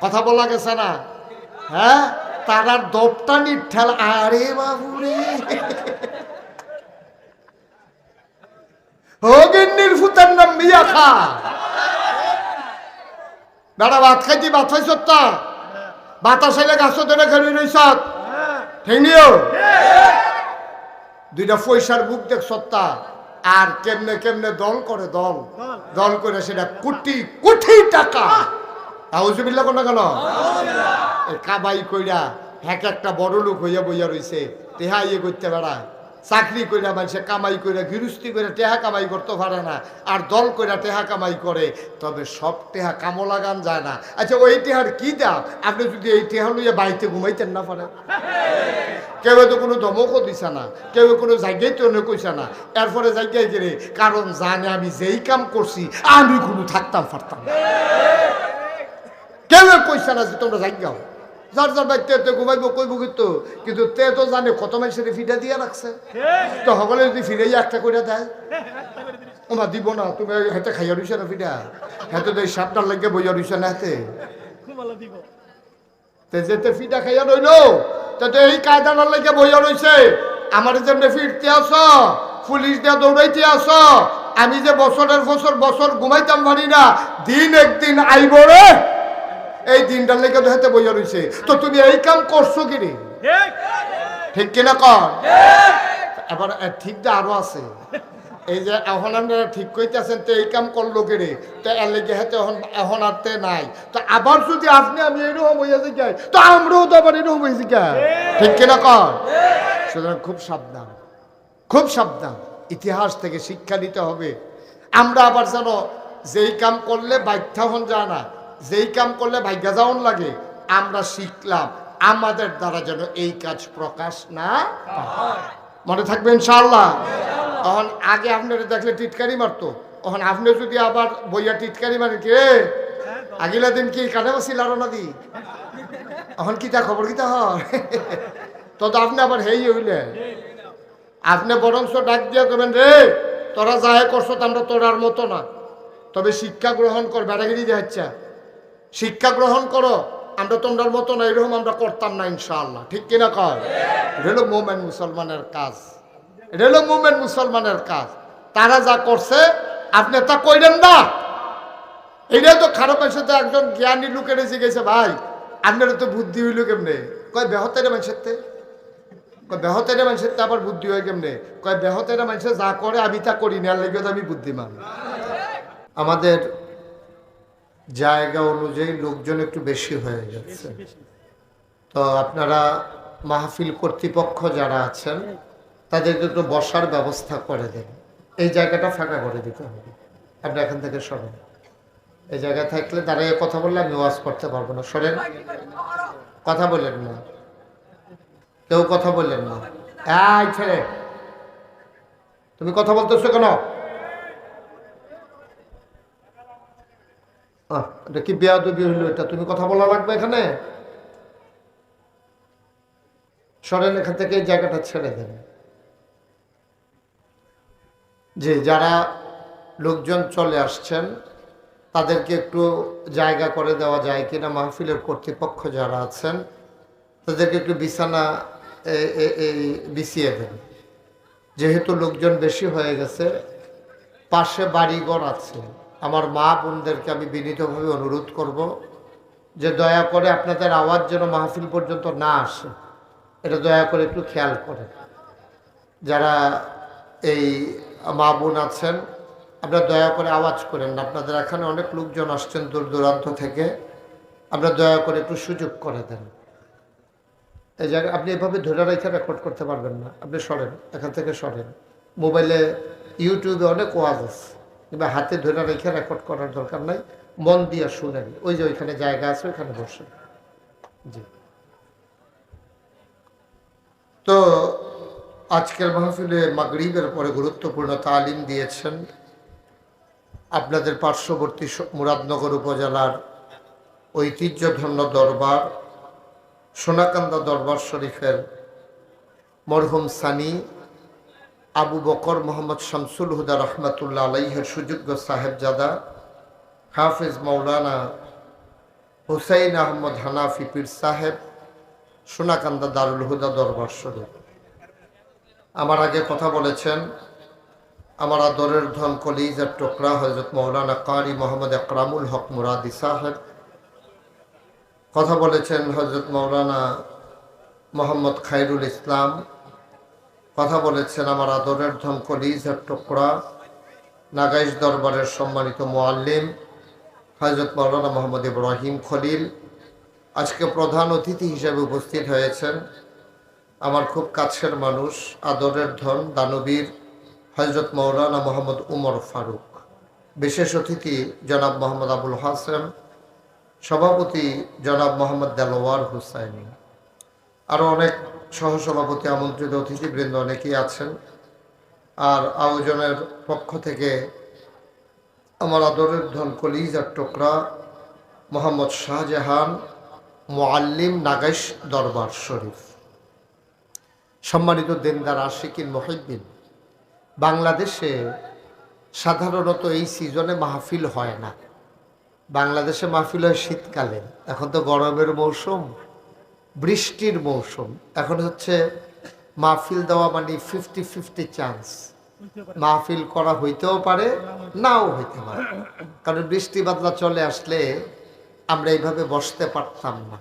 কথা বলা গেছে না? হ্যাঁ, তারার দপটা নিঠাল। আরে বাবুরে, হগিন্নির ফুতার নাম মিয়া খা। বেড়া ভাত খাইতি, ভাত খাইছ তা বাতাস এলে গাছ ধরে খেলি রইস ঠেঙ্গিও দুইটা পয়সার বুক দেখ সত্তা। আর কেমনে কেমনে দল করে, দল দল করে সেটা কোটি কোটি টাকা। আউযুবিল্লাহ কোন কেন কাবাই কইরা এক একটা বড় লোক হইয়া বইয়া রইছে, টেহা ইয়ে করতে বেড়ায়, চাকরি কইরা মানুষে কামাই কইরা গৃহস্থী করে টেহা কামাই করতে পারে না, আর দল কইরা টেহা কামাই করে। তবে সব টেহা কামো লাগান যায় না। আচ্ছা, ওই টেহার কি দাম? আপনি যদি এই টেহা লইয়া বাড়িতে ঘুমাইতেন না পারেন, কেউ তো কোনো ধমকও দিছে না, কেউ কোনো জায়গায় তো কইছে না, এরপরে জায়গায় গেলে কারণ জানে আমি যেই কাম করছি আমি কোনো থাকতাম পারতাম না। কেউ কইছে না যে তোমরা জায়গাও যার যার বাড়িতে তে ঘুমাইব কইব, কিন্তু তে তো জানে কত মানুষের ফিটা দিয়ে রাখছে। তো সকলে যদি ফিরে একটা করে দেয়, ওমা দিব না, তুমি হাতে খাইয়া রইছে না ফিটা, হাতে তো এই সাপটার লাগে বইয়া রইছে না হাতে, যেতে ফিটা খাইয়া রইল তাতে এই কায়দাটার লাগে বইয়া রইছে। আমার যেমনি ফিরতে আস, পুলিশ দিয়ে দৌড়াইতে আস, আমি যে বছরের বছর ঘুমাইতাম পারি না, দিন একদিন আইব রে, এই দিনটার লেগে তো হাতে বইয়া রইছে। তো তুমি এই কাম করছো কিনি, ঠিক কিনা কর? এবার ঠিকটা আরো আছে, এই যে এখন আপনারা ঠিক কইতেছেন তো এই কাম করলো কেড়ে, তো এর লেগে হাতে এখন আর তে নাই। তো আবার যদি আপনি আমি এরকম হইয়া যাই, তো আমরাও তো আবার এরকম হয়েছি কে, ঠিক কিনা কর? সুতরাং খুব সাবধান, খুব সাবধান, ইতিহাস থেকে শিক্ষা নিতে হবে। আমরা আবার যেন যেই কাম করলে বাধ্যা হন যায় না, যেই কাম করলে ভাগ্যা যাওন লাগে, আমরা শিখলাম আমাদের দ্বারা যেন এই কাজ প্রকাশ না পায়। মনে থাকবে ইনশাআল্লাহ। তখন আগে আপনারা দেখলে টিটকারি মারতো, তখন আপনি যদি আবার বইয়া টিটকারি মারে কে আগিলা দিন কি কানে বসিল আর না দি, এখন কি তা খবর কিতা হয়, তো আপনি আবার হেই হইলে আপনি বরংস ডাক দিয়া করবেন, রে তোরা যাহে করছো আমরা তোরার মতো না, তবে শিক্ষা গ্রহণ কর, বেড়াগিরি দেখাচ্ছা, শিক্ষা গ্রহণ করো, আমরা তোমরার মতো না, এরকম আমরা করতাম না ইনশাআল্লাহ, ঠিক কিনা কয়? এটা হলো মোমেন মুসলমানের কাজ, এটা হলো মোমেন মুসলমানের কাজ। তারা যা করছে আপনি তা কইলেন না, এটাই তো খারাপ হয়েছে। তো একজন জ্ঞানী লোকের এসে গেছে, ভাই আপনার তো বুদ্ধি হইল কেমনে? কয় বেহতের মানুষের তে, কয় বেহতের মানুষের তে আবার বুদ্ধি হয় কেমনে? কয় বেহতের মানুষের যা করে আমি তা করি না, লেগে আমি বুদ্ধিমান। আমাদের জায়গা অনুযায়ী লোকজন একটু বেশি হয়ে যাচ্ছে, তো আপনারা মাহফিল কর্তৃপক্ষ যারা আছেন তাদেরকে একটু বসার ব্যবস্থা করে দেন। এই জায়গাটা ফাঁকা করে দিতে হবে, আপনি এখান থেকে সরেন। এই জায়গায় থাকলে দাঁড়িয়ে কথা বললে আমি ওয়াজ করতে পারবো না, সরেন, কথা বললেন না, কেউ কথা বললেন না। এই ছেলে তুমি কথা বলতেছো কেন? এটা কি বেয়াদবি হইল? এটা তুমি কথা বলা লাগবে এখানে, সরেন এখান থেকে, এই জায়গাটা ছেড়ে দেন। যে যারা লোকজন চলে আসছেন তাদেরকে একটু জায়গা করে দেওয়া যায় কিনা, মাহফিলের কর্তৃপক্ষ যারা আছেন তাদেরকে একটু বিছানা বিছিয়ে দেন, যেহেতু লোকজন বেশি হয়ে গেছে। পাশে বাড়িঘর আছে, আমার মা বোনদেরকে আমি বিনীতভাবে অনুরোধ করব যে দয়া করে আপনাদের আওয়াজ যেন মাহফিল পর্যন্ত না আসে, এটা দয়া করে একটু খেয়াল করেন। যারা এই মা বোন আছেন আপনারা দয়া করে আওয়াজ করেন না, আপনাদের এখানে অনেক লোকজন আসছেন দূর দূরান্ত থেকে, আপনারা দয়া করে একটু সুযোগ করে দেন। এই জায়গায় আপনি এভাবে ধরে রেখে রেকর্ড করতে পারবেন না, আপনি সরেন এখান থেকে, সরেন। মোবাইলে ইউটিউবে অনেক ওয়াজ আছে, কিংবা হাতে ধরে রেখে রেকর্ড করার দরকার নাই, মন দিয়ে শুনেন। ওই যে ওইখানে জায়গা আছে, ওইখানে বসেন। জি, তো আজকের মাহফিলে মাগরিবের পরে গুরুত্বপূর্ণ তালিম দিয়েছেন আপনাদের পার্শ্ববর্তী মুরাদনগর উপজেলার ঐতিহ্যধন্য দরবার সোনাকান্দা দরবার শরীফের মরহুম সানি আবু বকর মোহাম্মদ শামসুল হুদা রহমতুল্লাহ আলাইহের সুযোগ্য সাহেবজাদা হাফিজ মৌলানা হুসাইন আহমদ হানাফি পীর সাহেব, সোনাকান্দা দারুল হুদা দরবার শরীফ। আমার আগে কথা বলেছেন আমার আদরের ধন কলিজার টুকরা হযরত মাওলানা কারি মোহাম্মদ আকরামুল হক মুরাদি সাহেব। কথা বলেছেন হযরত মাওলানা মোহাম্মদ খায়রুল ইসলাম। কথা বলেছেন আমার আদরের ধন কলিজার টুকরা নাগাইশ দরবারের সম্মানিত মুআল্লিম হযরত মাওলানা মোহাম্মদ ইব্রাহিম খলিল। আজকে প্রধান অতিথি হিসেবে উপস্থিত হয়েছেন আমার খুব কাছের মানুষ, আদরের ধন দানবীর হযরত মাওলানা মোহাম্মদ উমর ফারুক। বিশেষ অতিথি জনাব মোহাম্মদ আবুল হাসেম, সভাপতি জনাব মোহাম্মদ দেলোয়ার হুসাইনি, আরও অনেক সহসভাপতি, আমন্ত্রিত অতিথিবৃন্দ অনেকেই আছেন। আর আয়োজনের পক্ষ থেকে আমার আদরের ধন কলিজার টুকরা মোহাম্মদ শাহজাহান মুআল্লিম নাগাইশ দরবার শরীফ। সম্মানিত দিনদার আশিকিন মুহিব্বিন, বাংলাদেশে সাধারণত এই সিজনে মাহফিল হয় না। বাংলাদেশে মাহফিল হয় শীতকালে। এখন তো গরমের মৌসুম, বৃষ্টির মৌসুম। এখন হচ্ছে মাহফিল দেওয়া মানে 50-50 চান্স। মাহফিল করা হইতেও পারে, নাও হইতে পারে, কারণ বৃষ্টি বাদলা চলে আসলে আমরা এইভাবে বসতে পারতাম না।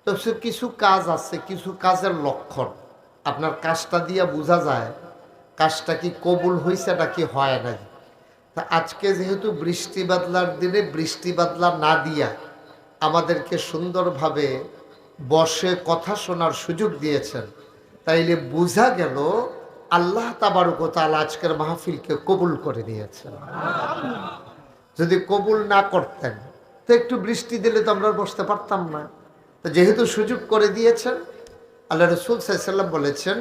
তো কিছু কাজ আছে, কিছু কাজের লক্ষণ আপনার কাজটা দিয়ে বোঝা যায় কাজটা কি কবুল হয়েছে নাকি হয় নাই। তা আজকে যেহেতু বৃষ্টি বাদলার দিনে বৃষ্টি বাদলা না দিয়া আমাদেরকে সুন্দরভাবে বসে কথা শোনার সুযোগ দিয়েছেন, তাইলে বোঝা গেল আল্লাহ তাবারক ওয়া তাআলা আজকের মাহফিলকে কবুল করে নিয়েছেন। যদি কবুল না করতেন তো একটু বৃষ্টি দিলে তো আমরা বসতে পারতাম না। তো যেহেতু সুযোগ করে দিয়েছেন, আল্লাহ রাসূল সাল্লাল্লাহু আলাইহি ওয়াসাল্লাম বলেছেন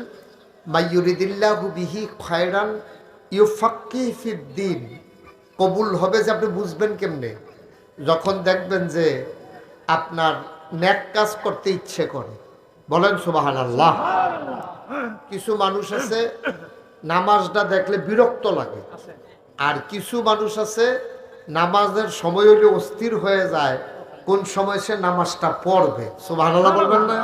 মাইয়ুরিদিল্লাহু বিহি খায়রান ইউফাক্কিহু ফিদ্দীন। কবুল হবে যে আপনি বুঝবেন কেমনে? যখন দেখবেন যে আপনার নেক কাজ করতে ইচ্ছে করে। বলেন সুবহানাল্লাহ। কিছু মানুষ আছে নামাজটা দেখলে বিরক্ত লাগে, আর কিছু মানুষ আছে নামাজের সময় হলে অস্থির হয়ে যায় কোন সময় সে নামাজটা পড়বে। সুবহানাল্লাহ বলবেন না?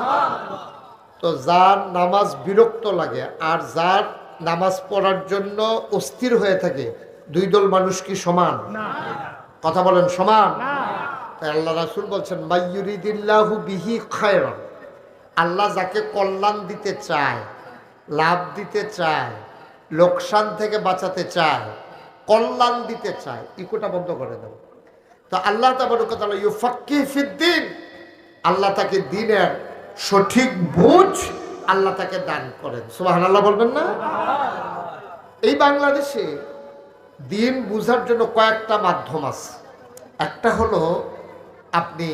তো যার নামাজ বিরক্ত লাগে আর যার নামাজ পড়ার জন্য অস্থির হয়ে থাকে, দুই দল মানুষ কি সমান? কথা বলেন, সমান? তাই আল্লাহ রাসূল বলছেন মাইয়ুরিদিল্লাহু বিহি খায়রান। আল্লাহ যাকে কল্যাণ দিতে চায়, লাভ দিতে চায়, লোকসান থেকে বাঁচাতে চায়, কল্যাণ দিতে চায়, ইকোটা বন্ধ করে দেব। তো আল্লাহ তাবারক ওয়া তাআলা ইউফাক্কিহু ফিদ্দীন, আল্লাহ তাকে দ্বীনের সঠিক বুঝ আল্লাহ তাকে দান করেন। সুবহানাল্লাহ বলবেন না? এই বাংলাদেশে দ্বীন বুঝার জন্য কয়েকটা মাধ্যম আছে। একটা হলো আপনি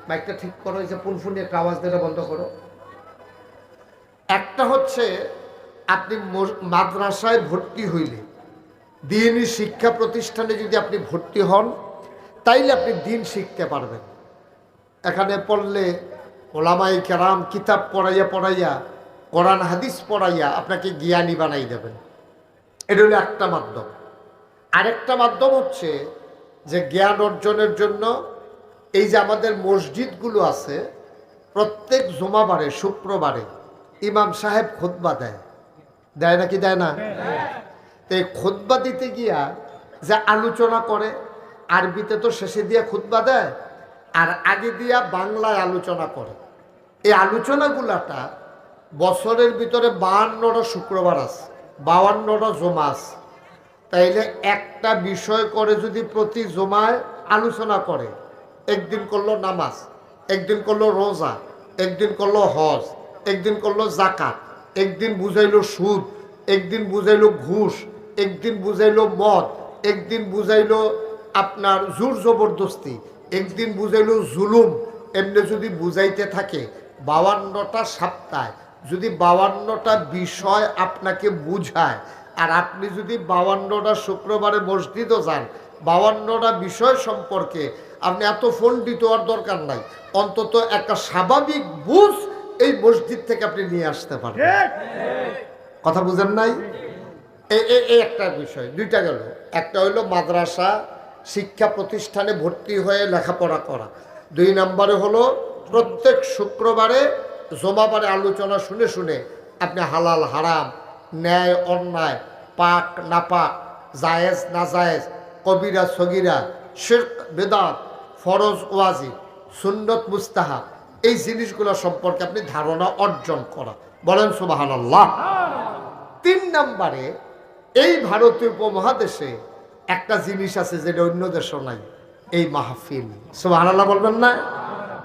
মাইকটা ঠিক করো, এই যে ফুনফুনি একটা আওয়াজ দিলে বন্ধ করো। একটা হচ্ছে আপনি মাদ্রাসায় ভর্তি হইলে, দ্বীনি শিক্ষা প্রতিষ্ঠানে যদি আপনি ভর্তি হন, তাইলে আপনি দ্বীন শিখতে পারবেন। এখানে পড়লে ওলামায়ে কেরাম কিতাব পড়াইয়া পড়াইয়া, কোরআন হাদিস পড়াইয়া আপনাকে জ্ঞানী বানাই দেবেন। এটা হলো একটা মাধ্যম। আরেকটা মাধ্যম হচ্ছে যে জ্ঞান অর্জনের জন্য এই যে আমাদের মসজিদগুলো আছে, প্রত্যেক জুমাবারে শুক্রবারে ইমাম সাহেব খুতবা দেয়, দেয় নাকি দেয় না? তো এই খুতবা দিতে গিয়া যে আলোচনা করে, আরবিতে তো শেষে দিয়া খুতবা দেয়, আর আগে দিয়া বাংলায় আলোচনা করে। এই আলোচনাগুলাটা বছরের ভিতরে 52টা শুক্রবার আছে, 52টা জমা আছে। তাইলে একটা বিষয় করে যদি প্রতি জমায় আলোচনা করে, একদিন করলো নামাজ, একদিন করলো রোজা, একদিন করলো হজ, একদিন করলো জাকাত, একদিন বুঝাইলো সুদ, একদিন বুঝাইলো ঘুষ, একদিন বুঝাইলো মদ, একদিন বুঝাইলো আপনার জোর জবরদস্তি, একদিন বুঝাইলো জুলুম। এমনি যদি বুঝাইতে থাকে 52টা সপ্তাহে, যদি 52টা বিষয় আপনাকে বুঝায়, আর আপনি যদি 52টা শুক্রবারে মসজিদও যান, 52টা বিষয় সম্পর্কে আপনি এত পণ্ডিত হওয়ার দরকার নাই, অন্তত একটা স্বাভাবিক বুঝ এই মসজিদ থেকে আপনি নিয়ে আসতে পারবেন। কথা বুঝেন নাই? এই একটা বিষয়, দুইটা গেল। একটা হইলো মাদ্রাসা শিক্ষা প্রতিষ্ঠানে ভর্তি হয়ে লেখাপড়া করা, 2 নম্বরে হলো প্রত্যেক শুক্রবারে জমাবারে আলোচনা শুনে শুনে আপনি হালাল হারাম, ন্যায় অন্যায়, পাক নাপাক, জায়েজ না জায়েজ, কবিরা সগিরা, শিরক বেদাত, ফরজ ওয়াজিব, সুন্নত মুস্তাহাব, এই জিনিসগুলো সম্পর্কে আপনি ধারণা অর্জন করা। বলেন সুবহানাল্লাহ। 3 নম্বরে এই ভারতীয় উপমহাদেশে একটা জিনিস আছে যেটা অন্য দেশও নাই, এই মাহফিল। সুবহানাল্লাহ বলবেন না?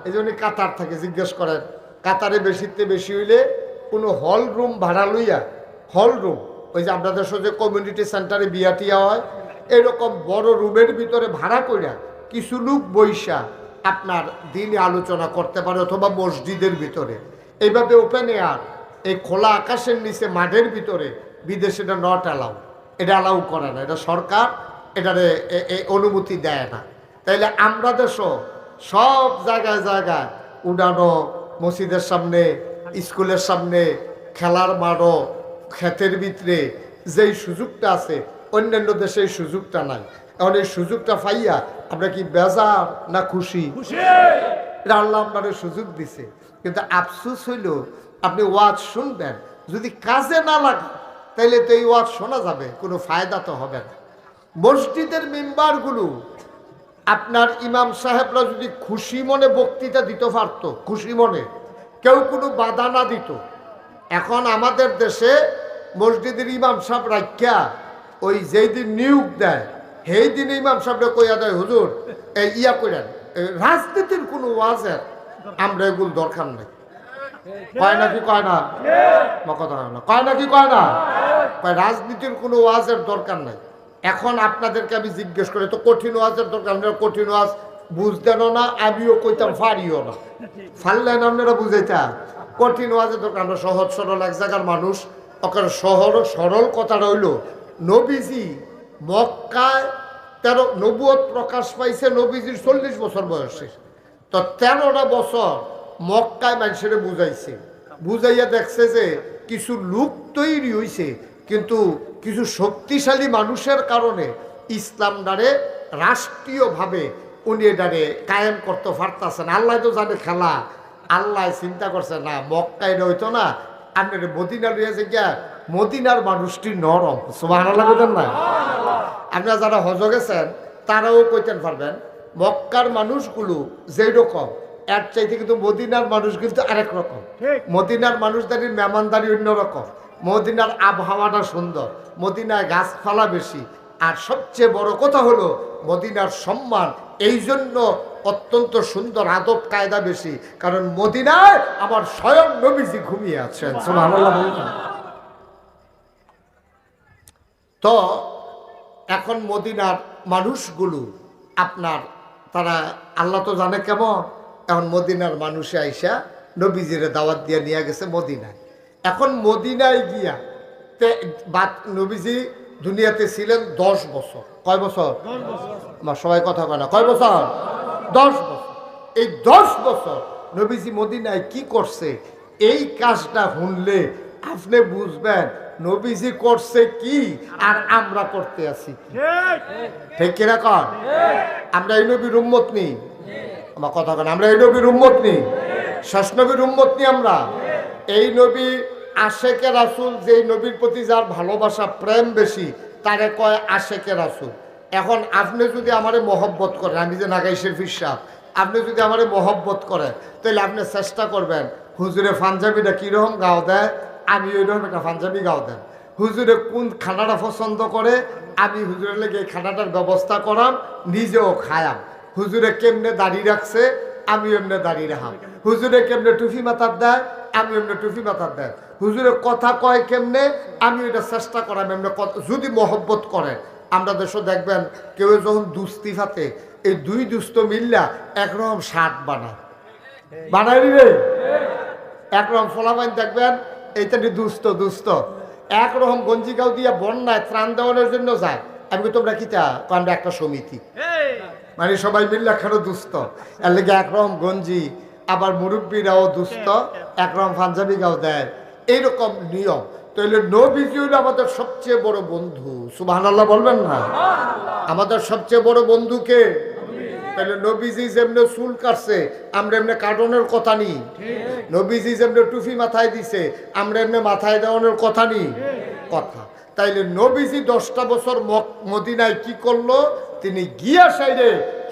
এই জন্য কাতার থেকে জিজ্ঞেস করেন, কাতারে বেশিতে বেশি হইলে কোনো হল রুম ভাড়া লইয়া, হল রুম ওই যে আপনাদের সাথে কমিউনিটি সেন্টারে বিয়াটিয়া হয়, এরকম বড় রুমের ভিতরে ভাড়া কইরা কিছু লোক বৈশা আপনার দিনে আলোচনা করতে পারে, অথবা মসজিদের ভিতরে এইভাবে ওপেন এয়ার, এই খোলা আকাশের নিচে মাঠের ভিতরে। বিদেশে এটা নট অ্যালাউ, এটা অ্যালাউ করে না, এটা সরকার এটারে অনুমতি দেয় না। তাইলে আমরা দেশও সব জায়গায় জায়গায় উড়ানো, মসজিদের সামনে, স্কুলের সামনে, খেলার মাঠও, ক্ষেতের ভিতরে যেই সুযোগটা আছে অন্যান্য দেশে এই সুযোগটা নাই। এখন এই সুযোগটা পাইয়া আমরা কি বেজার না খুশি? এটা আল্লাহ আপনার সুযোগ দিছে, কিন্তু আফসোস হইল আপনি ওয়াজ শুনবেন, যদি কাজে না লাগে তাইলে তো এই ওয়াজ শোনা যাবে, কোনো ফায়দা তো হবে না। মসজিদের মেম্বারগুলো আপনার ইমাম সাহেবরা যদি খুশি মনে বক্তৃতা দিতে পারতো, খুশি মনে, কেউ কোনো বাধা না দিত। এখন আমাদের দেশে মসজিদের ইমাম সাহেব রাখিয়া ওই যেই দিন নিয়োগ দেয় সেই দিন ইমাম সাহেবরা কইয়া দেয়, হুজুর এই ইয়া করেন, রাজনীতির কোনো ওয়াজের আমরা এগুলো দরকার নেই। কয় নাকি কয় না? কথা হয় না, কয় নাকি কয় না? রাজনীতির কোনো ওয়াজের দরকার নাই। এখন আপনাদেরকে আমি জিজ্ঞেস করি, তো কঠিন ওয়াজের দরকার, আপনারা কঠিন ওয়াজ বুঝতেনও না, আমিও কইতাম ফারিও না, ফারলেন আপনারা বুঝাইতাম। কঠিন ওয়াজের দরকার, আমরা সহজ সরল এক জায়গার মানুষ, ওখানে সরল কথাটা হইল নবীজি মক্কায় নবুয়ত প্রকাশ পাইছে নবীজির 40 বছর বয়সে, তো 13টা বছর মক্কায় মানুষের বুঝাইছে, বুঝাইয়া দেখছে যে কিছু লোক তৈরি হইছে, কিন্তু কিছু শক্তিশালী মানুষের কারণে ইসলামটারে রাষ্ট্রীয়ভাবে উনি এটারে কায়েম করতে পারতেছেন। আল্লাহ তো জানে খেলা, আল্লাহ চিন্তা করছে না মক্কায় হইতো না, আপনার মদিনা রয়েছে গিয়া মদিনার মানুষটি নরম। সুবহানাল্লাহ বলেন না? আপনারা যারা হজ গেছেন তারাও কইতেন পারবেন, মক্কার মানুষগুলো যেই রকম এর চাইতে কিন্তু মদিনার মানুষ কিন্তু আরেক রকম। মদিনার মানুষদারির মেহমানদারি অন্যরকম, মদিনার আবহাওয়াটা সুন্দর, মদিনায় গাছপালা বেশি, আর সবচেয়ে বড় কথা হলো মদিনার সম্মান এই জন্য অত্যন্ত সুন্দর, আদব কায়দা বেশি, কারণ মদিনায় আমার স্বয়ং নবীজি ঘুমিয়ে আছেন। সুবহানাল্লাহ বলুন। তো এখন মদিনার মানুষগুলো আপনার তারা আল্লাহ তো জানে কেমন, এখন মদিনার মানুষে আইসা নবীজিরে দাওয়াত দিয়ে নিয়ে গেছে মদিনায়। এখন মদিনায় গিয়া নবীজি দুনিয়াতে ছিলেন 10 বছর। কয় বছর? আমার সবাই কথা কয় না, কয় বছর? 10 বছর। এই 10 বছর নবীজি মদিনায় কি করছে, এই কাজটা শুনলে আপনি বুঝবেন নবীজি করছে কি আর আমরা করতে আছি। ঠিক কিনা কন? আমরা এই নবীর উম্মত নেই, আমার কথা কেন, আমরা এই নবীর উম্মত নেই, শেষ নবীর উম্মত নেই আমরা। এই নবী আশেকে রাসূল, যেই নবীর প্রতি যার ভালোবাসা প্রেম বেশি তারে কয় আশেকে রাসূল। এখন আপনি যদি আমারে মহব্বত করেন, আমি যে নাগাই শরীফ সাহেব, আপনি যদি আমারে মহব্বত করেন তাহলে আপনি চেষ্টা করবেন হুজুরে পাঞ্জাবিটা কীরকম গাও দেয়, আমি ওইরকম একটা পাঞ্জাবি গাও দেন। হুজুরে কোন খানাটা পছন্দ করে, আমি হুজুরের লেগে এই খানাটার ব্যবস্থা করাম, নিজেও খায়াম। হুজুরে কেমনে দাঁড়িয়ে রাখছে, আমি এমনি দাঁড়িয়ে রাখাম। হুজুরে কেমনে টুপি মাথার দেয়, আমি এমনি টুপি মাথার দেয়। হুজুরে কথা কয় কেমনে, আমি এটা চেষ্টা করাম এমনি। যদি মহব্বত করেন, আমরা দেশও দেখবেন কেউ যখন দুস্তি ফাতে, এই দুই দুস্থ মিল্লা একরকম শার্ট বানায় রে, একরকম ফলাফাইন দেখবেন এইটা দুস্থ দুস্থ একরকম গঞ্জি গাও দিয়া বন্যায় ত্রাণ দেওয়ানোর জন্য যায়। আমি তোমরা কি তা, আমরা একটা সমিতি, মানে সবাই মিল্লা খানো দুস্থ, এর লেগে একরকম গঞ্জি, আবার মুরব্বীরাও দুস্থ একরকম পাঞ্জাবি গাও দেয়, এইরকম নিয়ম। তাহলে নবীজি হলো আমাদের সবচেয়ে বড় বন্ধু। সুবহানাল্লাহ বলবেন না? আমাদের সবচেয়ে বড় বন্ধুকে তাহলে নবীজি যেমনে চুল কাটছে আমরা এমনি কাটনের কথা নি, নবীজি যেমনে টুপি মাথায় দিছে আমরা এমনি মাথায় দেওয়ানোর কথা নি কথা। তাইলে নবীজি 10টা বছর মদিনায় কি করলো? তিনি গিয়া সাইডে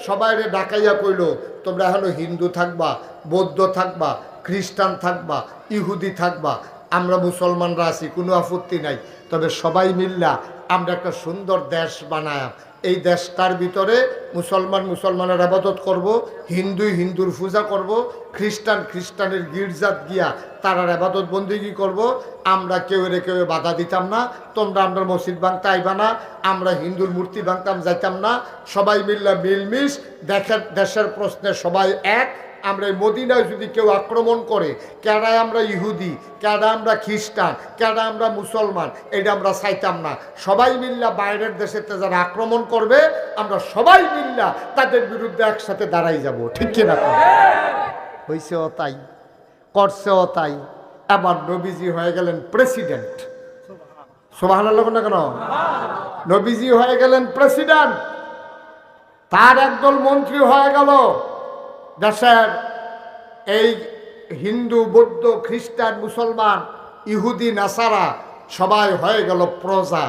সবাইরে ডাকাইয়া কইল, তোমরা এখনো হিন্দু থাকবা, বৌদ্ধ থাকবা, খ্রিস্টান থাকবা, ইহুদি থাকবা, আমরা মুসলমানরা আছি, কোনো আপত্তি নাই, তবে সবাই মিল্লা আমরা একটা সুন্দর দেশ বানায়, এই দেশটার ভিতরে মুসলমান মুসলমানের আবাদত করব, হিন্দু হিন্দুর পূজা করব, খ্রিস্টান খ্রিস্টানের গির্জাত গিয়া তারার আবাদত বন্দিগি করব, আমরা কেউ বাধা দিতাম না, তোমরা আমরা মসজিদ ভাঙতে আইবা না, আমরা হিন্দুর মূর্তি ভাঙতাম যাইতাম না, সবাই মিল্লা মিলমিশ দেশের প্রশ্নে সবাই এক। আমরা এই মদিনায় যদি কেউ আক্রমণ করে, কেডায় আমরা ইহুদি, কেডা আমরা খ্রিস্টান, কেডা আমরা মুসলমান, এটা আমরা চাইতাম না। সবাই মিল্লা বাইরের দেশেতে যারা আক্রমণ করবে আমরা সবাই মিল্লা তাদের বিরুদ্ধে একসাথে দাঁড়াই যাব, ঠিক কিনা? হয়েছেও তাই, করছেও তাই। এবার নবীজি হয়ে গেলেন প্রেসিডেন্ট। সুবহানাল্লাহ না কেন? নবীজি হয়ে গেলেন প্রেসিডেন্ট, তার একদল মন্ত্রী হয়ে গেল দেশের এই হিন্দু বৌদ্ধ খ্রিস্টান মুসলমান ইহুদি নাসারা সবাই হয়ে গেল প্রজা।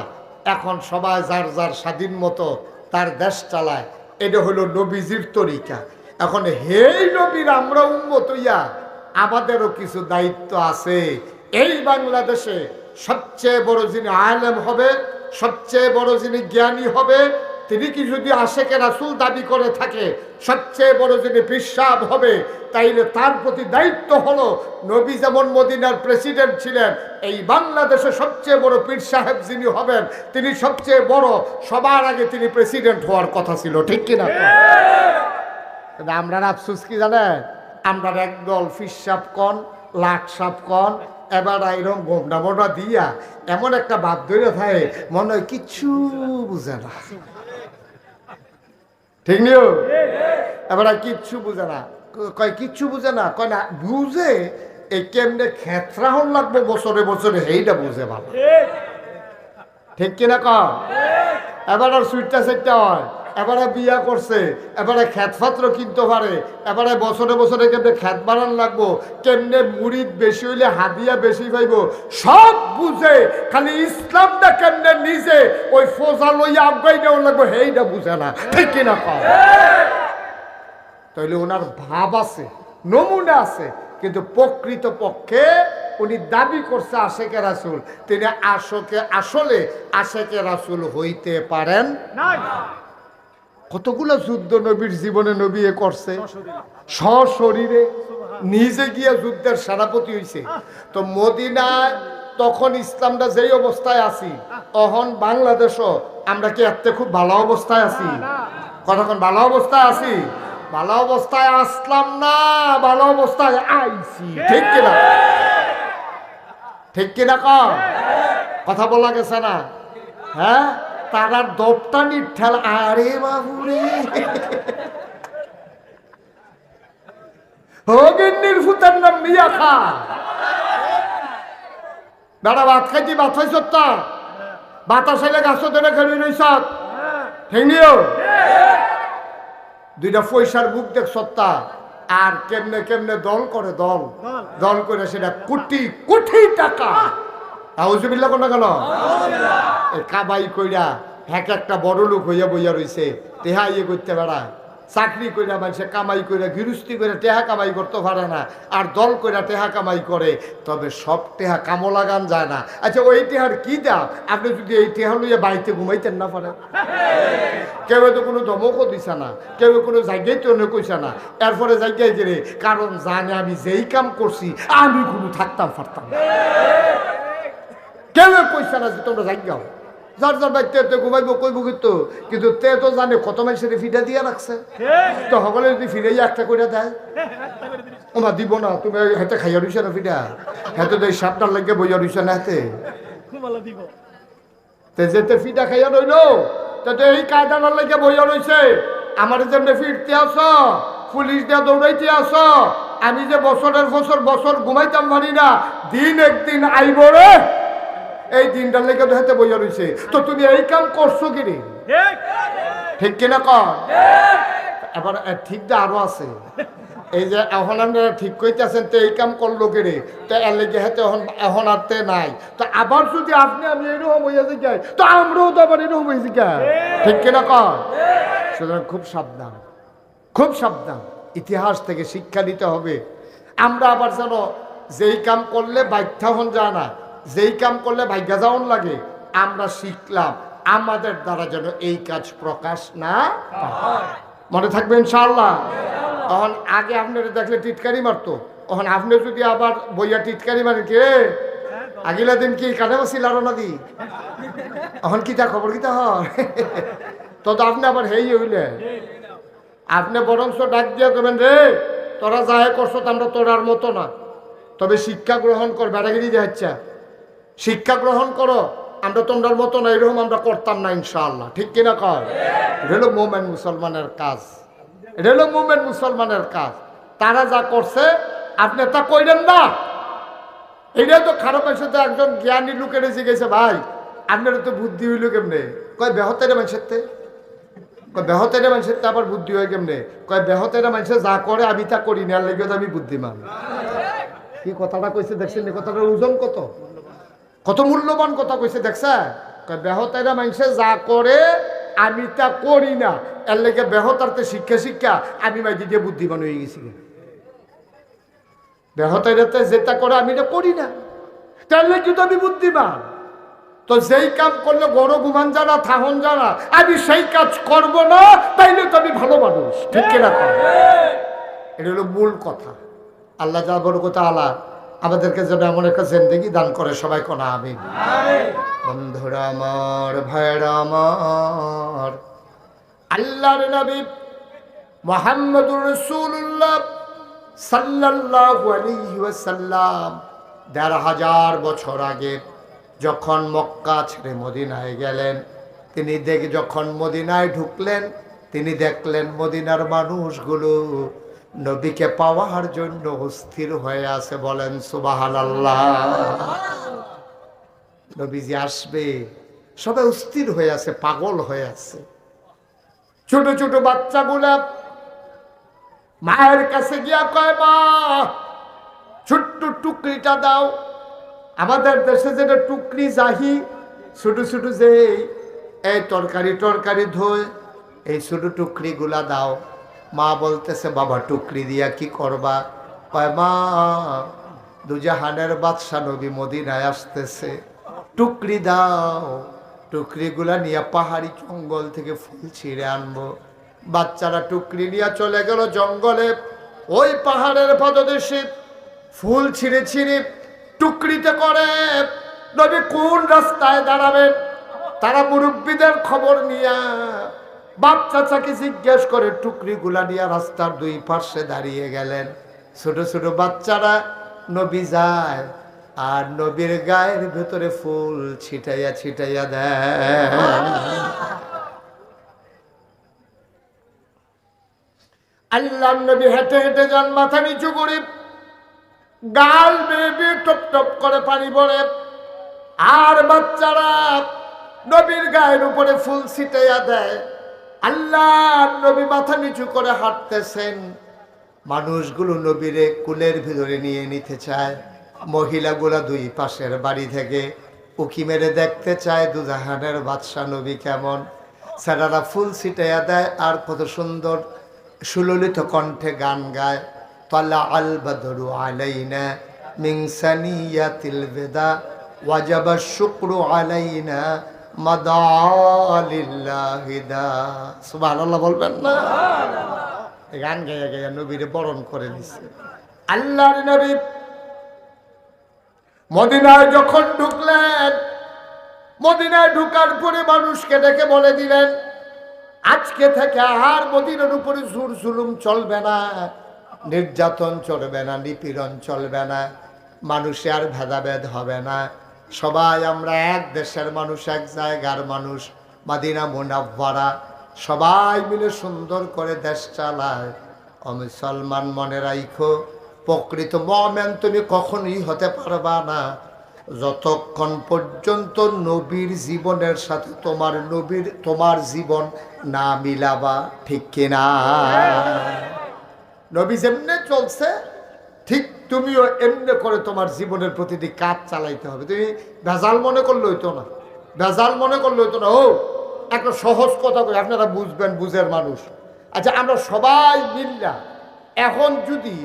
এখন সবাই যার যার স্বাধীন মতো তার দেশ চালায়, এটা হলো নবীজির তরিকা। এখন হেই নবীর আমরা উম্মত হইয়া আমাদেরও কিছু দায়িত্ব আছে। এই বাংলাদেশে সবচেয়ে বড় যিনি আলেম হবে, সবচেয়ে বড় যিনি জ্ঞানী হবে, তিনি কি যদি আশেকে রাসূল দাবি করে থাকে, সবচেয়ে বড় যিনি পিসাব হবে, তাইলে তার প্রতি দায়িত্ব হলো, নবী যেমন মদিনার প্রেসিডেন্ট ছিলেন, এই বাংলাদেশে সবচেয়ে বড় পীর সাহেব যিনি হবেন তিনি সবচেয়ে বড়, সবার আগে তিনি প্রেসিডেন্ট হওয়ার কথা ছিল, ঠিক কিনা? আমরা আফসোস কি জানেন, আমরা একদল ফিসাব কন লাট সাপ কন এবার এরকম গোমনা মোটা দিয়া এমন একটা ভাব ধরে থাকে মনে হয় কিচ্ছু বুঝে না, ঠিক নিও? এবার কিচ্ছু বুঝে না, কয় কিচ্ছু বুঝে না, কয় না বুঝে এই কেমনে খেতরাহন লাগবে বছরে বছরে, এইটা বুঝে ভালো, ঠিক কিনা? কয় এবার আর সুইটটা সেটটা হয়, এবারে বিয়া করছে, এবারে খ্যাতপাত্র কিনতে পারে, এবারে বছরে বছরে কেমনে খ্যাত বাড়ান লাগবো, কেমনে মুড়িদ বেশি হইলে হাদিয়া বেশি পাইব, সব বুঝে, খালি ইসলামটা কেমনে নিজে ওই ফোজা লইয়া আগাই দেওয়া লাগবো, সেইটা বুঝে না, ঠিক কিনা? কয় তাইলে ওনার ভাব আছে, নমুনা আছে, কিন্তু প্রকৃত পক্ষে উনি দাবি করছে আশেকে রাসূল, তিনি আসলে আশেকে রাসূল হইতে পারেন না। কতগুলো যুদ্ধ নবীর জীবনে নবী করছে, সশরীরে নিজে গিয়া যুদ্ধের সেনাপতি হইছে। তো মদিনায় তখন ইসলামটা যেই অবস্থায় আছি, তখন বাংলাদেশও আমরা কি এত খুব ভালো অবস্থায় আছি? কতক্ষণ ভালো অবস্থায় আছি? ভালো অবস্থায় আসলাম না, ভালো অবস্থায় আইছি, ঠিক কিনা? ঠিক কিনা? কথা বলা গেছে না? হ্যাঁ, তারার দপ্তানির ঠেলা, আরে বাবুরে হগিন্নির ফুতের নাম মিয়া খা, বেড়া ভাত খাইছি, ভাত খাইছ, বাতাস আইলে গাছ ধরে খেলে রইস, ঠিক নিও? দুইটা পয়সার বুক দেখ সত্তা, আর কেমনে কেমনে দল করে, দল করে সেটা কোটি কোটি টাকা, আউযুবিল্লাহ কোন কেন কাবাই কইরা এক একটা বড় লোক হইয়া বইয়া রইছে, টেহা ইয়ে করতে বেড়ায়, চাকরি কইরা মানুষে কামাই কইরা গৃহস্থী করে টেহা কামাই করতে পারে না, আর দল কইরা টেহা কামাই করে, তবে সব টেহা কামো লাগান যায় না। আচ্ছা ওই টেহার কি দাম? আপনি যদি এই টেহা লইয়া বাড়িতে ঘুমাইতেন না পারেন, কেউ তো কোনো ধমকও দিছে না, কেউ কোনো জায়গায় তো কইছে না, এরপরে জায়গায় যে কারণ জানে আমি যেই কাম করছি আমি কোনো থাকতাম পারতাম না, কেউ কইছে না যে তোমরা জায়গাও, যার যার বাড়িতে ঘুমাইব কইব, কিন্তু তে তো জানে কত মানুষের ফিটা দিয়ে রাখছে, তো সকলে যদি ফিরে একটা করে দেয়, ওমা দিব না, তুমি হাতে খাইয়া রইছ না ফিটা, হাতে তো এই সাপটার লাগে বইয়া রইছ না, হাতে যেতে ফিটা খাইয়া রইল, তাতে এই কায়দাটার লাগে বইয়া রইছে, আমার জন্য ফিরতে আস, পুলিশ দিয়ে দৌড়াইতে আস, আমি যে বছরের বছর ঘুমাইতাম পারি না, দিন একদিন আইব রে, এই দিনটার লেগে তো হাতে বইয়া রইছে, তো তুমি এই কাম করছো কি রে, ঠিক কিনা? এবার ঠিকটা আরো আছে। এই যে এখন আপনারা ঠিক কইতেছেন তো এই কাম করলো কেড়ে, তো এর লেগে হাতে এখন আরতে নাই, তো আবার যদি আপনি আমি এরকম হইয়া যাই তো আমরাও তো আবার এরকম হয়েছি কে, ঠিক কিনা কর? সুতরাং খুব সাবধান, খুব সাবধান, ইতিহাস থেকে শিক্ষা নিতে হবে। আমরা আবার যেন যেই কাম করলে বাইধ্যা হন যায় না, যেই কাম করলে ভাগ্যা যাওন লাগে, আমরা শিখলাম আমাদের দ্বারা যেন এই কাজ প্রকাশ না পায়। মনে থাকবে ইনশাআল্লাহ। তখন আগে আপনারা দেখলে টিটকারি মারতো, তখন আপনি যদি আবার বইয়া টিটকারি মারেন কে আগিলা দিন কি কানে বসিল আরো না দি, এখন কিতা খবর কিতা হয় তো আপনি আবার হেই হইলে আপনি বরঞ্চ ডাক দিয়া করবেন, রে তোরা যাহে করছো আমরা তোরার মতো না, তবে শিক্ষা গ্রহণ কর, বেড়াগিরি যাচ্ছা শিক্ষা গ্রহণ করো, আমরা তোমরার মতো না, এরকম আমরা করতাম না ইনশাআল্লাহ, ঠিক কিনা কর? এটা হলো মোমেন মুসলমানের কাজ, এটা হলো মোমেন মুসলমানের কাজ। তারা যা করছে আপনি তা কইলেন না, এইটাই তো খারাপ হয়েছে। তো একজন জ্ঞানী লোকের এসে গেছে, ভাই আপনার তো বুদ্ধি হইল কেমনে? কয় বেহতের মানুষের তে, কয় বেহতের মানুষের তে আবার বুদ্ধি হয় কেমনে? কয় বেহতের মানুষের যা করে আমি তা করি না, লেগে তো আমি বুদ্ধিমান। কি কথাটা কইছে দেখছেন? কথাটার ওজন কত, কত মূল্যবান কথা কইছে দেখছে? কয় বেহতের মানুষের যা করে আমি তা করি না, এর লেগে বেহতারতে শিক্ষা শিক্ষা আমি মাইদি দিয়ে বুদ্ধিমান হয়ে গেছি। বেহতাইরাতে যেটা করে আমি এটা করি না, তার লেগে তো আমি বুদ্ধিমান। তো যেই কাম করলে বড় গুমান জানা থাহন জানা, আমি সেই কাজ করব না, তাইলে তো আমি ভালো মানুষ, ঠিক কিনা? এটা হলো মূল কথা। আল্লাহ যা বড় কথা আল্লাহ আমাদেরকে যেন এমন একটা জিন্দেগি দান করে, সবাই কোনা আমিন। বন্ধুরা আমার, ভাইরা আমার, আল্লাহর নবী মুহাম্মদুর রাসূলুল্লাহ সাল্লাল্লাহু আলাইহি ওয়াসাল্লাম ১৫০০ বছর আগে যখন মক্কা ছেড়ে মদিনায় গেলেন, তিনি যখন মদিনায় ঢুকলেন, তিনি দেখলেন মদিনার মানুষগুলো নবীকে পাওয়ার জন্য অস্থির হয়ে আছে। বলেন সুবহানাল্লাহ। নবীজি আসবে, সবাই অস্থির হয়ে আছে, পাগল হয়ে আছে। ছোট ছোট বাচ্চাগুলা মায়ের কাছে গিয়া কয়, মা ছোট্ট টুকরিটা দাও, আমাদের দেশে যেটা টুকরি জাহি, ছোট ছোট যে এই তরকারি ধোয়, এই ছোট টুকরিগুলা দাও। মা বলতেছে, বাবা টুকরি দিয়া কি করবা? কয়, মা দুজাহানের বাদশা নবী মদিনায় আসতেছে, টুকরি দাও, টুকরিগুলা নিয়ে পাহাড়ি জঙ্গল থেকে ফুল ছিঁড়ে আনবো। বাচ্চারা টুকরি নিয়ে চলে গেল জঙ্গলে, ওই পাহাড়ের পদদেশে ফুল ছিঁড়ে ছিঁড়ে টুকরিতে করে নবী কোন রাস্তায় দাঁড়াবেন। তারা মুরব্বীদের খবর নিয়ে বাপ চাচাকে জিজ্ঞেস করে টুকরিগুলা নিয়ে রাস্তার দুই পাশে দাঁড়িয়ে গেলেন। ছোট ছোট বাচ্চারা নবী যায় আর নবীর গায়ের ভেতরে ফুল ছিটাইয়া ছিটাইয়া দেয়। আল্লাহর নবী হেঁটে হেঁটে যান, মাথা নিচু করে, গাল বেয়ে টপ টপ করে পানি পড়ে, আর বাচ্চারা নবীর গায়ের উপরে ফুল ছিটাইয়া দেয়। আল্লাহর নবী মাথা নিচু করে হাঁটতেছেন, মানুষগুলো নবীরে কুলের ভিতরে নিয়ে নিতে চায়। মহিলাগুলা দুই পাশের বাড়ি থেকে উকি মেরে দেখতে চায় দুজাহানের বাদশা নবী কেমন। ছেলেরা ফুল ছিটাইয়া দেয় আর কত সুন্দর সুললিত কণ্ঠে গান গায়। তালা আল বদরু আলাইনা মিন সানিয়াতিল বিদা ওয়াজাবা শুকরু আলাইনা মাদালিল্লাহি দা। সুবহানাল্লাহ বলবেন না? গান গাইয়া গাইয়া নবীরে বরণ করে নিছে। আল্লাহর নবী মদিনায় যখন ঢুকলেন, মদিনায় ঢুকার পরে মানুষকে ডেকে বলে দিলেন, আজকে থেকে আর মদিনার উপরে জোর জুলুম চলবে না, নির্যাতন চলবে না, নিপীড়ন চলবে না, মানুষে আর ভেদাভেদ হবে না। সবাই আমরা এক দেশের মানুষ, এক জায়গার মানুষ, মদিনা মুনাওয়ারা, সবাই মিলে সুন্দর করে দেশ চালায়। ও মুসলমান মনে রাখো, প্রকৃত মুমিন তুমি কখনোই হতে পারবা না যতক্ষণ পর্যন্ত নবীর জীবনের সাথে তোমার জীবন না মিলাবা, ঠিক কিনা? নবী যেমনে চলছে ঠিক তুমিও এমনি করে তোমার জীবনের প্রতিটি কাজ চালাইতে হবে। তুমি ভেজাল মনে করলে হইতো না, ভেজাল মনে করলে হইতো না। ও একটা সহজ কথা কই, আপনারা বুঝবেন, বুঝের মানুষ। আচ্ছা, আমরা সবাই মিল্লা এখন যদি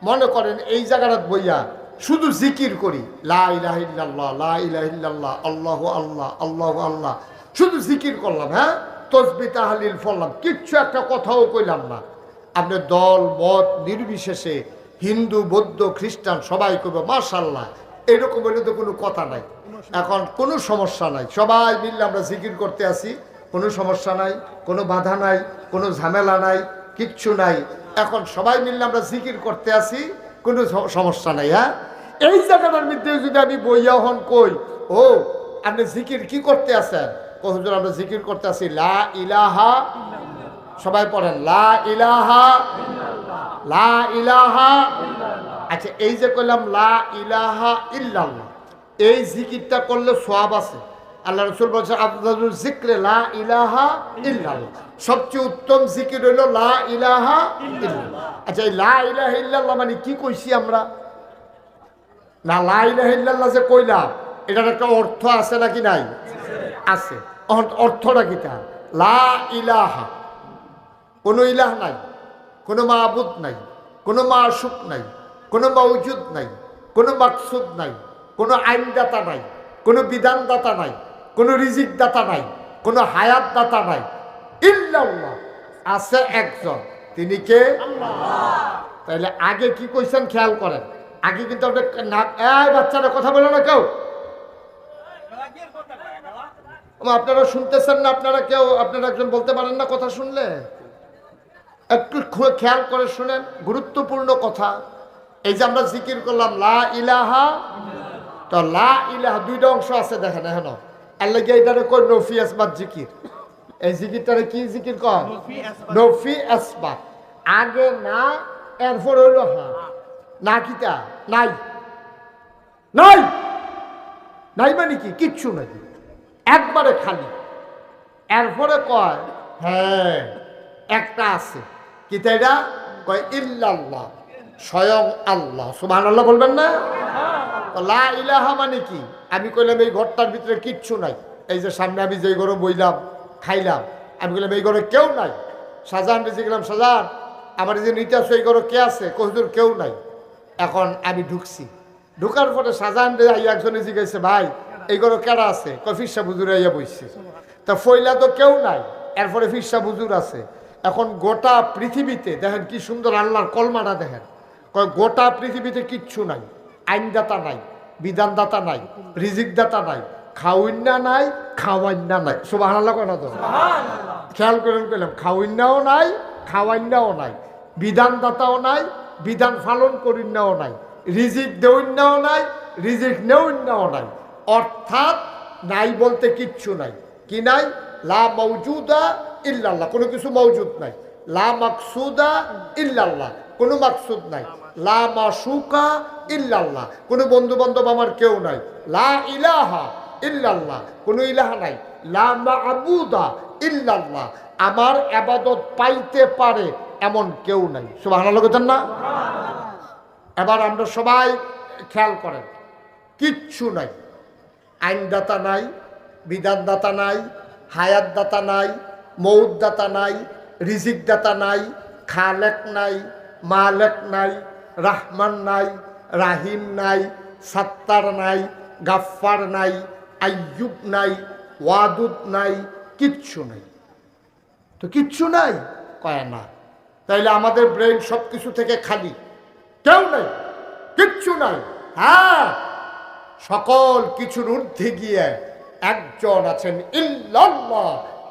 মনে করেন এই জায়গাটা বইয়া শুধু জিকির করি, লা ইলাহা ইল্লাল্লাহ, লা ইলাহা ইল্লাল্লাহ, আল্লাহু আল্লাহ, আল্লাহু আল্লাহ, শুধু জিকির করলাম, হ্যাঁ, তাসবিহ তাহলিল পড়লাম, কিচ্ছু একটা কথাও কইলাম না, আপনি দল মত নির্বিশেষে হিন্দু বৌদ্ধ খ্রিস্টান সবাই কইবে মাশাআল্লাহ, এরকম হলে তো কোনো কথা নাই। এখন কোনো সমস্যা নাই, সবাই মিললে আমরা জিকির করতে আসি, কোনো সমস্যা নাই, কোনো বাধা নাই, কোনো ঝামেলা নাই, কিচ্ছু নাই। এখন সবাই মিললে আমরা জিকির করতে আসি, কোনো সমস্যা নাই। হ্যাঁ, এই জায়গাটার মধ্যে যদি আমি বইয়া হন কই, ও আপনি জিকির কি করতে আছেন? হুজুর আমরা জিকির করতে আসি লা ইলাহা, সবাই পড়েন লা ইলাহা, লা ইলাহা। আচ্ছা, এই যে কইলাম লা ইলাহা ইল্লাল্লাহ, এই জিকিরটা করলে সওয়াব আছে। আল্লাহ রাসূল বলেছেন আফদালুল যিকরি লা ইলাহা ইল্লাল্লাহ, সবচেয়ে উত্তম জিকির হলো লা ইলাহা ইল্লাল্লাহ। আচ্ছা, এই লা ইলাহা ইল্লাল্লাহ মানে কি কইছি আমরা? না, লা ইলাহা ইল্লাল্লাহ যে কইলাম এটার একটা অর্থ আছে নাকি নাই? আছে। অর্থটা কি? তা লা ইলাহা, কোনো ইলাহ নাই, কোনো মাবুদ নাই, কোনো মাশুক নাই, কোনো মওজুদ নাই, কোনো মাকসুদ নাই, কোনো আইনদাতা নাই, কোনো বিধানদাতা নাই, কোনো রিজিক দাতা নাই, কোনো হায়াত দাতা নাই, ইল্লাল্লাহ, আছে একজন, তিনি কে? আল্লাহ। তাহলে আগে কি কইছেন খেয়াল করেন, আগে কিন্তু আপনি এই বাচ্চারা কথা বলে না কেউ, আপনারা শুনতেছেন না? আপনারা কেউ, আপনারা একজন বলতে পারেন না কথা শুনলে? একটু খেয়াল করে শুনেন, গুরুত্বপূর্ণ কথা। এই যে আমরা জিকির করলাম লা ইলাহা, তো লা ইলাহা দুইটা অংশ আছে, দেখেন এখন আল্লাহ এইটারে কই নফি আসবাত জিকির। এই জিকিরটারে কি জিকির কর? নফি আসবাত। আগে না, এরপর হইল হা। না কিটা নাই, নাই, নাই মানে কি? কিচ্ছু নাই, একবারে খালি। এরপরে কয় হ্যাঁ একটা আছে, কিটা? এটা কয় ইল্লাল্লাহ, স্বয়ং আল্লাহ। সুবহানাল্লাহ বলবেন না? লা ইলাহা মানে কি? আমি কইলাম এই ঘরটার ভিতরে কিচ্ছু নাই, এই যে সামনে আমি যে ঘরে বইলাম খাইলাম, আমি কইলাম এই ঘরে কেউ নাই। শাহজাহান বেঁচে গেলাম, শাহজাহান আমার যে নিতে আসো এই ঘরে কে আছে? কহিদুর কেউ নাই। এখন আমি ঢুকছি, ঢুকার পরে শাহজাহান একজনে জিজ্ঞাসা, ভাই এই ঘরে কেডা আছে? কয় ফিরসা হুজুর আইয়া বইছে। তা ফইলা তো কেউ নাই, এরপরে ফিরসা হুজুর আছে। এখন গোটা পৃথিবীতে দেখেন কি সুন্দর আল্লাহর কলমাটা দেখেন, কয় গোটা পৃথিবীতে কিচ্ছু নাই, আইনদাতা নাই, বিধানদাতা নাই, রিজিকদাতা নাই, খাওয়াইন্না নাই, খাওয়াইন্না নাই। সুবহানাল্লাহ কয় না তো? খেয়াল করেন, কইলাম খাওয়াইন্নাও নাই, খাওয়াইন্নাও নাই, বিধানদাতাও নাই, বিধান পালন করিন্নাও নাই, রিজিক দেউন্নাও নাই, রিজিক নেউন্নাও নাই। অর্থাৎ নাই বলতে কিচ্ছু নাই। কি নাই? লা মওজুদা ইল্লাল্লাহ, কোনো কিছু মওজুদ নাই। লা মাকসুদা ইল্লাল্লাহ, কোনো মাকসুদ নাই। লা মাশুকা ইল্লাল্লাহ, কোনো বন্ধু বান্ধব আমার কেউ নাই। লা ইলাহা ইল্লাল্লাহ, কোনো ইলাহা নাই। লা মা'বুদা ইল্লাল্লাহ, আমার ইবাদত পাইতে পারে এমন কেউ নাই। সুবহানাল্লাহ বলেন না? এবার আমরা সবাই খেয়াল করেন, কিচ্ছু নাই, আইনদাতা নাই, বিধানদাতা নাই, হায়াত দাতা নাই, মৌত দাতা নাই, রিজিক দাতা নাই, খালেক নাই, মালেক নাই, রাহমান নাই, রাহিম নাই, সাত্তার নাই, গাফফার নাই, আইয়ুব নাই, ওয়াদুদ নাই, কিচ্ছু নাই। তো কিচ্ছু নাই কয় না, তাইলে আমাদের ব্রেন সব কিছু থেকে খালি, কেউ নাই, কিচ্ছু নাই। হ্যাঁ, সকল কিছুর ঊর্ধ্বে গিয়ে একজন আছেন, ইল্লাল্লাহ,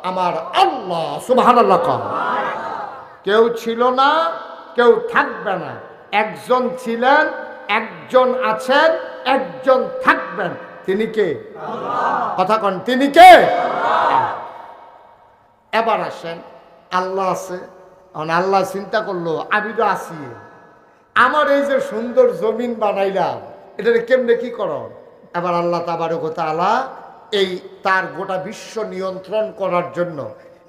আমার আল্লাহ। সুবহানাল্লাহ। কেউ ছিল না, কেউ থাকবে না, একজন ছিলেন, একজন আছেন, একজন থাকবেন। তিনি কে? কথা কন, তিনি কে? এবার আসেন, আল্লাহ আছে। আল্লাহ চিন্তা করলো আমি তো আছি, আমার এই যে সুন্দর জমিন বানাইলাম, এটা কেমনে কি করো? এবার আল্লাহ তাবারক ওয়া তাআলা এই তার গোটা বিশ্ব নিয়ন্ত্রণ করার জন্য,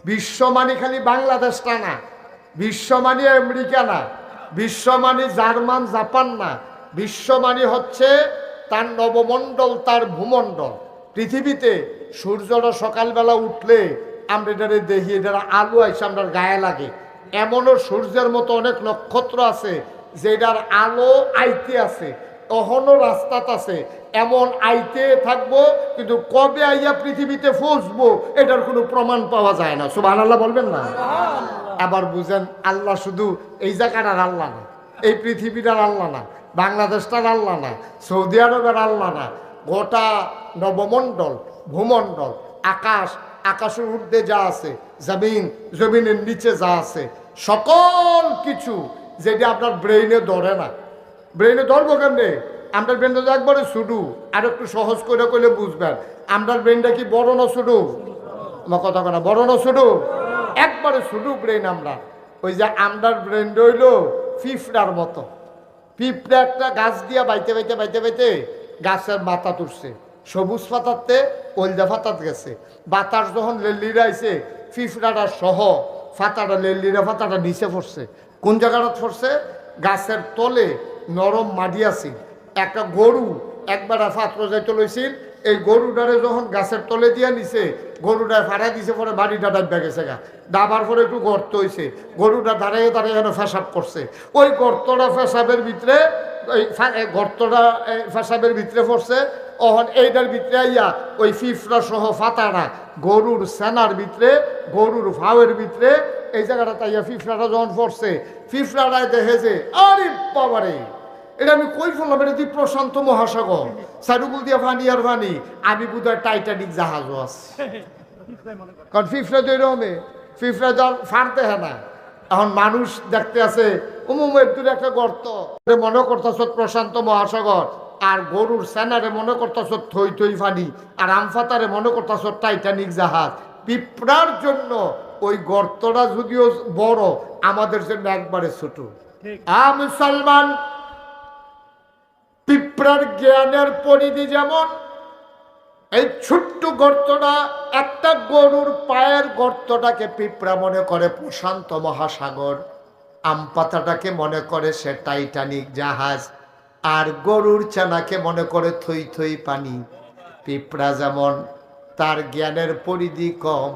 বিশ্ব মানে খালি বাংলাদেশটা না, বিশ্ব মানে আমেরিকা না, বিশ্ব মানে জার্মান জাপান না, বিশ্ব মানে হচ্ছে তার নবমণ্ডল, তার ভূমণ্ডল। পৃথিবীতে সূর্যটা সকালবেলা উঠলে আমরা এটারে দেখি, এটার আলো আইসে আমরা গায়ে লাগে। এমনও সূর্যের মতো অনেক নক্ষত্র আছে যেটার আলো আইতে আছে, অহনো রাস্তাত আছে, এমন আইতে থাকবো, কিন্তু কবে আইয়া পৃথিবীতে পৌঁছবো এটার কোনো প্রমাণ পাওয়া যায় না। সুবহানাল্লাহ বলবেন না? আবার বুঝেন, আল্লাহ শুধু এই জায়গাটার আল্লাহ না, এই পৃথিবীটার আল্লাহ না, বাংলাদেশটার আল্লাহ না, সৌদি আরবের আল্লাহ না, গোটা নবমণ্ডল, ভূমণ্ডল, আকাশ, আকাশের ঊর্ধ্বে যা আছে, জমিন, জমিনের নিচে যা আছে, সকল কিছু যেটা আপনার ব্রেইনে ধরে না। ব্রেইনে ধরবো কেমনে? আপনার ব্রেনটা তো একবারে শুধু, আর একটু সহজ করে করলে বুঝবেন। আপনার ব্রেনটা কি বড় না শুধু? আমার কথা না, বড় না শুধু? একবারে শুধু ব্রেন আমরা। ওই যে আমরার ব্রেন রইল পিঁপড়ার মতো। পিঁপড়া একটা গাছ দিয়া বাইতে বাইতে বাইতে বাইতে গাছের মাথা তুলছে, সবুজ পাতাতে ওলদা ফাতাত গেছে। বাতাস যখন লেল্লিরা আইছে, পিঁপড়াটা সহ ফাতাটা, লেল্লিরা ফাতাটা নিচে পড়ছে। কোন জায়গাটা পড়ছে? গাছের তলে নরম মাটি আছে। একটা গরু একবার পাত্র যাইতে লইছিল, এই গরুটারে যখন গাছের তলে দিয়া নিছে, গরুটায় ফাড়া দিছে, পরে বাড়িটা ডাব্বা গেছে গা, ডাবার পরে একটু গর্ত হয়েছে, গরুটা দাঁড়িয়ে দাঁড়িয়ে যেন পেশাব করছে। ওই গর্তটা পেশাবের ভিতরে, ওই গর্তটা পেশাবের ভিতরে পড়ছে। অহন এইটার ভিতরে আইয়া ওই পিঁপড়া সহ ফাতারা গরুর সেনার ভিতরে, গরুর ফাওয়ের ভিতরে, এই জায়গাটা তাইয়া পিঁপড়াটা যখন পড়ছে, পিঁপড়াটায় দেখেছে, আরে বাবারে, এটা আমি কই ফেললাম, এটা তুই প্রশান্ত মহাসাগর, সারুগুল দিয়া ফানি আর ফানি, আমি বোধহয় টাইটানিক জাহাজও আছে। কারণ পিঁপড়া তো এরকমে, পিঁপড়া জল ফাড়তে হয় না। এখন মানুষ দেখতে আছে উমুমের দূরে একটা গর্ত, মনে করতেছ প্রশান্ত মহাসাগর, আর গরুর সেনারে মনে করতেছ থই থই ফানি, আর আমফাতারে মনে করতেছ টাইটানিক জাহাজ। পিঁপড়ার জন্য ওই গর্তটা যদিও বড়, আমাদের জন্য একবারে ছোট। মুসলমান, পিঁপড়ার জ্ঞানের পরিধি যেমন, এই ছোট্ট গর্তটা, একটা গরুর পায়ের গর্তটাকে পিঁপড়া মনে করে প্রশান্ত মহাসাগর, আম পাতাটাকে মনে করে সে টাইটানিক জাহাজ, আর গরুর চানাকে মনে করে থই থই পানি। পিঁপড়া যেমন তার জ্ঞানের পরিধি কম,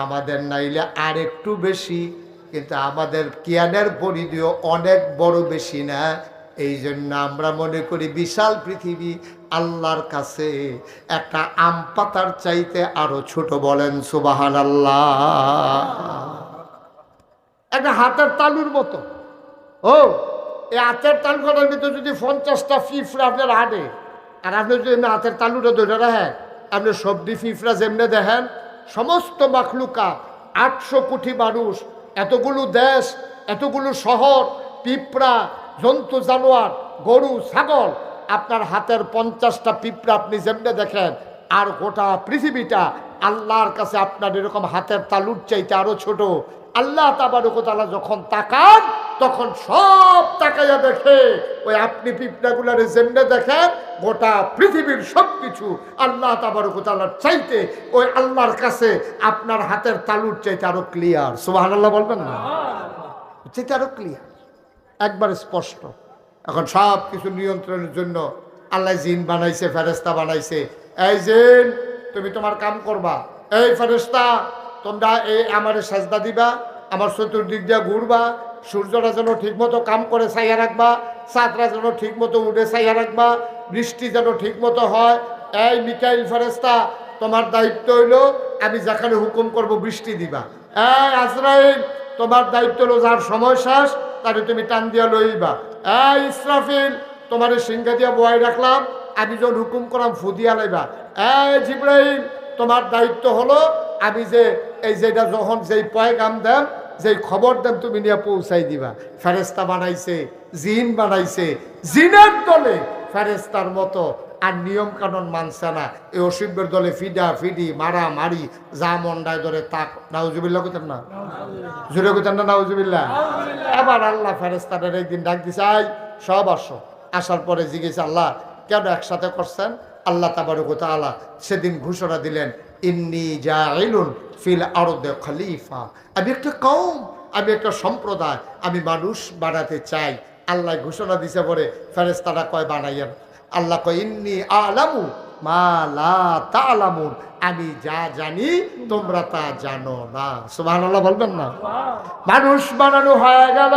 আমাদের নাইলে আর একটু বেশি, কিন্তু আমাদের জ্ঞানের পরিধিও অনেক বড়, বেশি না। এই জন্য আমরা মনে করি বিশাল পৃথিবী আল্লাহর কাছে একটা আম পাতার চাইতে আরো ছোট। বলেন সুবহানাল্লাহ। একটা হাতের তালুর মতো। ও এই হাতের তালুটার ভিতরে যদি 50টা পিঁপড়া আপনার হাঁটে, আর আপনি যদি হাতের তালুটা ধরে রাখেন, আপনি সবজি পিঁপড়া যেমনে দেখেন, সমস্ত মাখলুকা, 800 কোটি মানুষ, এতগুলো দেশ, এতগুলো শহর, পিঁপড়া, জন্তু জানোয়ার, গরু ছাগল, আপনার হাতের 50টা পিঁপড়া আপনি যেমনে দেখেন, আর গোটা পৃথিবীটা আল্লাহর কাছে আপনার এরকম হাতের তালুর চাইতে আরো ছোট। আল্লাহ তাবারক ওয়া তাআলা যখন তাকান, তখন সব তাকাইয়া দেখে ওই আপনি পিঁপড়াগুলারে যেমনে দেখেন, গোটা পৃথিবীর সবকিছু আল্লাহ তাবারক ওয়া তাআলার চাইতে, ওই আল্লাহর কাছে আপনার হাতের তালুর চাইতে আরো ক্লিয়ার। সুবহানাল্লাহ বলবেন না? চাইতে আরো ক্লিয়ার, একবার স্পষ্ট। এখন সব কিছু নিয়ন্ত্রণের জন্য আল্লাহ জিন বানাইছে, ফেরেশতা বানাইছে। এই জিন, তুমি তোমার কাম করবা। এই ফেরেশতা, তোমরা এই আমারে সাজদা দিবা, আমার চতুর্দিক দিয়ে ঘুরবা, সূর্যটা যেন ঠিক মতো কাম করে ছাইয়া রাখবা, চাঁদরা যেন ঠিক মতো উঠে ছাইয়া রাখবা, বৃষ্টি যেন ঠিক মতো হয়। এই মিকাইল ফেরেশতা, তোমার দায়িত্ব হইলো আমি যেখানে হুকুম করব বৃষ্টি দিবা। এই আজরাইল, তোমার দায়িত্ব হলো যার সময় শেষ তাহলে তুমি টান দিয়া লইবা। এই ইসরাফিল, তোমার সিংহা দিয়া বয়াই রাখলাম, আমি যখন হুকুম করলাম ফু দিয়া লাইবা। এই জিব্রাইল, তোমার দায়িত্ব হলো আমি যে এই যেটা যখন যেই পয়গাম দেন, যেই খবর দেন, তুমি নিয়ে পৌঁছাই দিবা। ফেরেশতা বানাইছে, জিন বানাইছে, জিনের দলে ফেরেশতার মতো আর নিয়ম কানুন মানছে না। এই অসিবের দলে ফিডা ফিডি, মারা মারি, যা মন্ডায় ধরে তাক। নাউজুবিল্লাহ কইতেন না? জুড়ে কইতেন না নাউজুবিল্লাহ? এবার আল্লাহ ফেরেশতাদের একদিন ডাক দিছে, আই সব আসো। আসার পরে জিজ্ঞেস, আল্লাহ কেন একসাথে করছেন? আল্লাহ তাবারক ওয়া তাআলা সেদিন ঘোষণা দিলেন, ইন্নী জাইলুন ফিল আরদে খলিফা, আমি একটা কওম, আমি একটা সম্প্রদায়, আমি মানুষ বানাতে চাই। আল্লাহ ঘোষণা দিছে পরে ফেরেশতারা কয় বানাইয়েন। আল্লাহ কয় ইন্নী আলামু মা লা তা'লামুন, আমি যা জানি তোমরা তা জানো না। সুবহানাল্লাহ বলবেন না? মানুষ বানানো হয়ে গেল।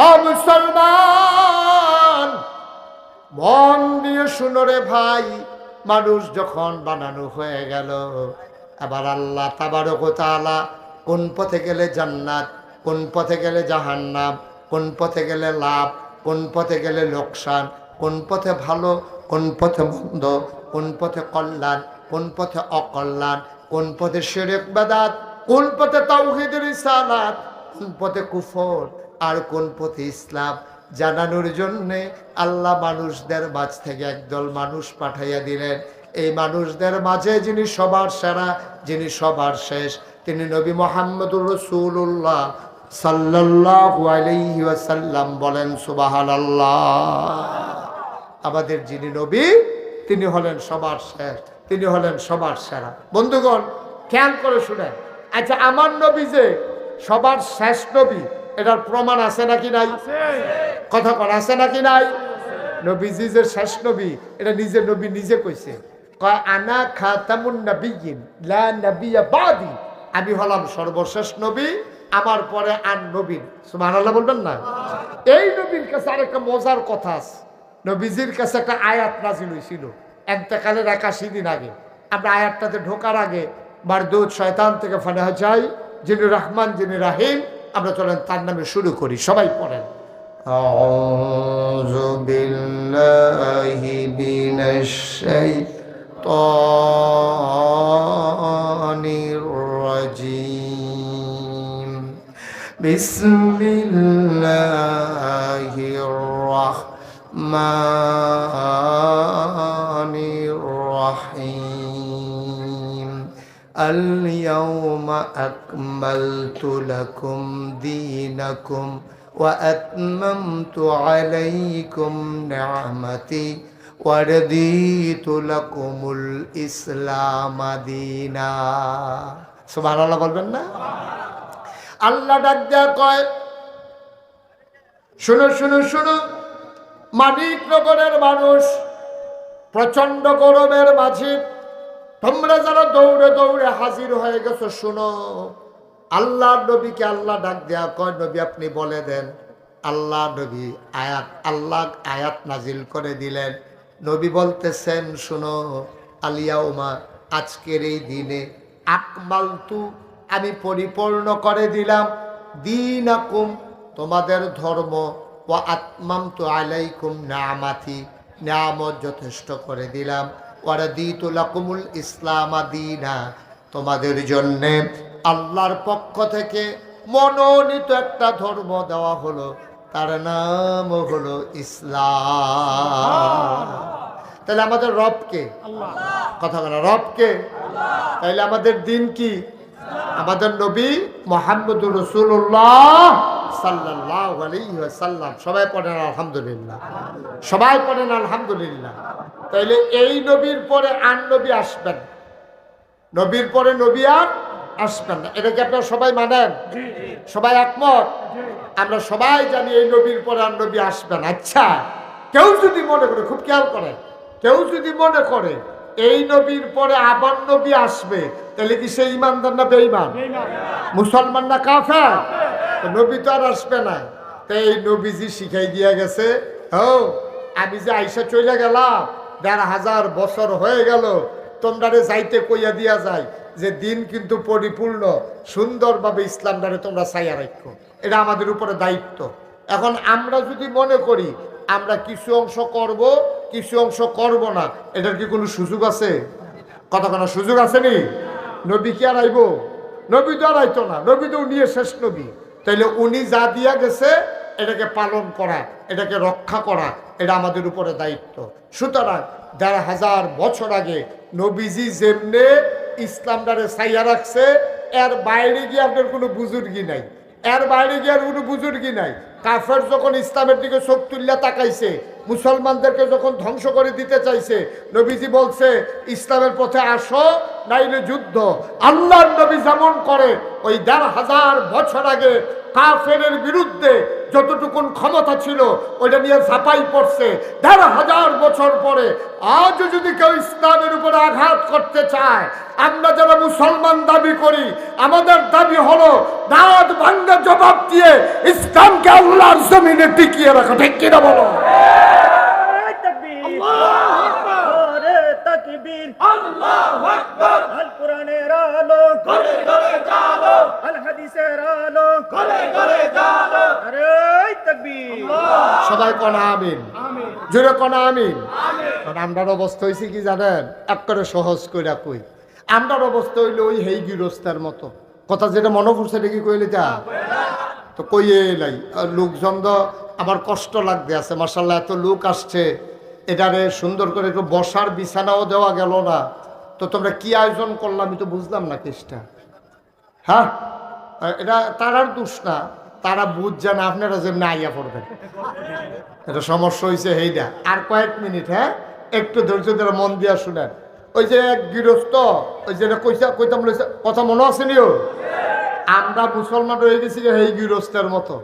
ও মুসলমান, মন দিয়ে শুনো রে ভাই, মানুষ যখন বানানো হয়ে গেল, আবার আল্লাহ তাবারক ওয়া তাআলা কোন পথে গেলে জান্নাত, কোন পথে গেলে জাহান্নাম, কোন পথে গেলে লাভ, কোন পথে গেলে লোকসান, কোন পথে ভালো, কোন পথে মন্দ, কোন পথে কল্যাণ, কোন পথে অকল্যাণ, কোন পথে শিরক বিদআত, কোন পথে তাওহীদ রিসালাত, কোন পথে কুফর আর কোন পথে ইসলাম জানানোর জন্যে আল্লাহ মানুষদের মাঝ থেকে একদল মানুষ পাঠাইয়া দিলেন। এই মানুষদের মাঝে যিনি সবার সেরা, যিনি সবার শেষ, তিনি নবী মুহাম্মদুর রাসূলুল্লাহ সাল্লাল্লাহু আলাইহি ওয়াসাল্লাম। বলেন সুবহানাল্লাহ। আমাদের যিনি নবী, তিনি হলেন সবার শেষ, তিনি হলেন সবার সেরা। বন্ধুগণ, খেয়াল করে শুনেন। আচ্ছা, আমার নবী যে সবার শেষ নবী, এটার প্রমাণ আছে নাকি নাই? কথা কন, আছে নাকি নাই? নবীজি যে শেষ নবী, এটা নিজের নবী নিজে কইছে, কয় আনা খাতামুন নাবিয়্যিন লা নাবিয়্যা বাদি, আমি হলাম সর্বশেষ নবী, আমার পরে আর নবী। সুবহানাল্লাহ বলবেন না? এই নবীর কাছে আরেকটা মজার কথা আছে। নবীজির কাছে একটা আয়াত নাজিল হয়েছিল এতেকালের 81 দিন আগে। আমরা আয়াতটাতে ঢোকার আগে মারদুদ শয়তান থেকে ফানাহ চাই, যিনি রহমান, যিনি রাহিম। আমরা চলেন তার নামে শুরু করি, সবাই পড়েন। আউযু বিল্লাহি মিনাশ শাইতানির রাজীম। বিসমিল্লাহির রাহমানির রাহিম। আল-ইয়াওমা আকমালতু লাকুম দীনাকুম ওয়া আতমামতু আলাইকুম নি'মাতি ওয়া রাদিতু লাকুমুল ইসলাম দীনা। সুবহানাল্লাহ বলবেন না? আল্লাহ ডাক দেয়া কয়, শুনো শুনো শুনো, মানিকনগরের মানুষ, প্রচন্ড গরমের মাঝে তোমরা যারা দৌড়ে দৌড়ে হাজির হয়ে গেছো, শুনো। আল্লাহ নবীকে আল্লাহ ডাক দেয়া কয়, নবী আপনি বলে দেন। আল্লাহ নবী আল্লাহ আয়াত নাজিল করে দিলেন। নবী বলতেছেন, শুনো, আল-ইয়াউমা, আজকের এই দিনে, আকমালতু, আমি পরিপূর্ণ করে দিলাম, দীনাকুম, তোমাদের ধর্ম, ওয়া আতমামতু আলাইকুম নি'মাতি, নিয়ামত যথেষ্ট করে দিলাম, ওয়া রাদিতু লাকুমুল ইসলাম দীনা, তোমাদের জন্যে আল্লাহর পক্ষ থেকে মনোনীত একটা ধর্ম দেওয়া হলো, তার নাম হলো ইসলাম। তাহলে আমাদের রবকে, কথা বলা রবকে, তাহলে আমাদের দিন কি? আমাদের নবী মুহাম্মদুর রাসূলুল্লাহ সাল্লাল্লাহু আলাইহি ওয়াসাল্লাম। সবাই পড়েন আলহামদুলিল্লাহ, সবাই পড়েন আলহামদুলিল্লাহ। তাইলে এই নবীর পরে আর নবী আসবেন, নবীর পরে নবী আর আসবেন না। এটা কি আপনারা সবাই মানেন? সবাই একমত? আমরা সবাই জানি এই নবীর পরে আর নবী আসবেন। আচ্ছা, কেউ যদি মনে করে, খুব খেয়াল করেন, কেউ যদি মনে করে এই নবীর পরে আবার নবী আসবে, তাহলে কি সে ইমানদার না বেঈমান? মুসলমান না কাফের? নবী তো আর আসবে না। তো এই নবীজি শিখাই দিয়া গেছে, আমি যে আইসা চলে গেলাম, ১৫০০ বছর হয়ে গেল, তোমরা যাইতে কইয়া দিয়া যায় যে দিন কিন্তু পরিপূর্ণ, সুন্দরভাবে ইসলামটারে তোমরা চাইয়া রাখো, এটা আমাদের উপরে দায়িত্ব। এখন আমরা যদি মনে করি আমরা কিছু অংশ করব, কিছু অংশ করব না, এটার কি কোনো সুযোগ আছে? কথা কোনো সুযোগ আছে নি? নবী কি আর আইব? নবী তো আর আইতো না, নবী তো উনি শেষ নবী। তাইলে উনি যা দিয়া গেছে এটাকে পালন করা, এটাকে রক্ষা করা, এটা আমাদের উপরে দায়িত্ব। সুতরাং ১৫০০ বছর আগে নবীজি যেমনে ইসলামটারে চাইয়া রাখছে, এর বাইরে গিয়ে আপনার কোনো বুজুর্গি নাই, এর বাইরে গিয়ে আর কোনো বুজুর্গি নাই। কাফের যখন ইসলামের দিকে চোখ তুলিয়া তাকাইছে, মুসলমানদেরকে যখন ধ্বংস করে দিতে চাইছে, নবীজি বলছে ইসলামের পথে আসো নাইলে যুদ্ধ। আল্লাহর নবী যেমন করে ওই ১৫০০ বছর আগে কাফেরের বিরুদ্ধে যতটুকুন ক্ষমতা ছিল ওইটা নিয়ে ঝাঁপাই পড়ছে। ১৫০০ বছর পরে আজও যদি কেউ ইসলামের উপরে আঘাত করতে চায়, আমরা যারা মুসলমান দাবি করি, আমাদের দাবি হলো দাঁত ভাঙ্গা জবাব দিয়ে ইসলামকে আল্লাহর জমিনে টিকিয়ে রাখা। ঠিক কিনা বলো? আল্লাহু আকবার। আল কোরআনের আলো ঘরে ঘরে জ্বালো, আল হাদিসের আলো ঘরে ঘরে জ্বালো। আরে তাকবীর। সবাই কোনা আমিন, জোরে কোনা আমিন। আমরার অবস্থা হয়েছে কি জানেন? এক করে সহজ করে কই, আমরার অবস্থা হইলো ওই হেই গৃহস্থার মতো। কথা যেটা মনে পড়ছে দেখি কইলে যা তো কইয়ে নাই। লোকজন তো আমার কষ্ট লাগতে আছে, মাশাআল্লাহ এত লোক আসছে, এটারে সুন্দর করে একটু বসার বিছানাও দেওয়া গেল না। তো তোমরা কি আয়োজন করলাম আমি তো বুঝলাম না কেসটা। হ্যাঁ, এটা তারার দোষ না, তারা বুঝছে না আপনারা যেমনি আইয়া পড়বেন। এটা সমস্যা হয়েছে হেইটা। আর কয়েক মিনিট, হ্যাঁ একটু ধৈর্য ধরে মন দিয়া শুনেন। ওই যে এক গৃহস্থ, ওই যেটা কইতাম কথা মনে আছে নিও, আমরা মুসলমান হয়ে গেছি এই গৃহস্থের মতো।